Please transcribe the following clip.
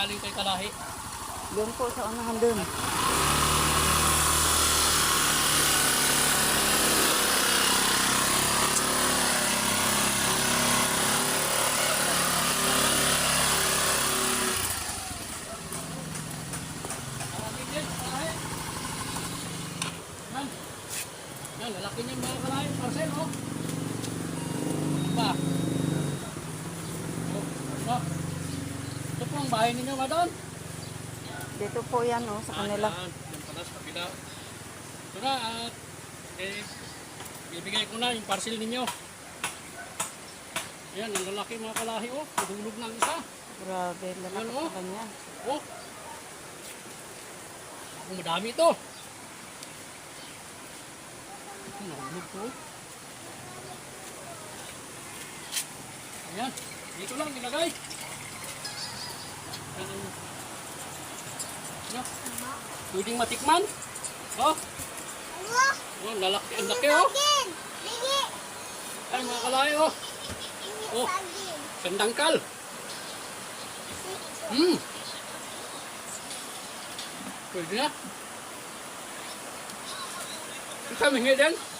galing kay Kalahi? Doon po sa unahan doon. Maraming din, Kalahi. Yan. Yan, lalaki niya mga Kalahi. Parcel, oh. Ba? Oh. Ito po ang bahay ninyo, madon. Dito po yan oh, sa kanila. Yan pala sa kabila. Ito na, at bibigay ko na yung parcel ninyo. Ayan, ang lalaki mga Kalahi, oh. Nahulog na ang isa. Grabe, lalaki Yan, oh. sa kanya. Oh. Ang madami ito. Ito, nahulog ko. Ayan, dito lang nilagay. Ayan, ayan. Pwedeng matikman. Oh. Oh, ang laki oh. Ay, mga Kalahi oh. Oh, sandangkal. Pwede na. Ito, mingi din.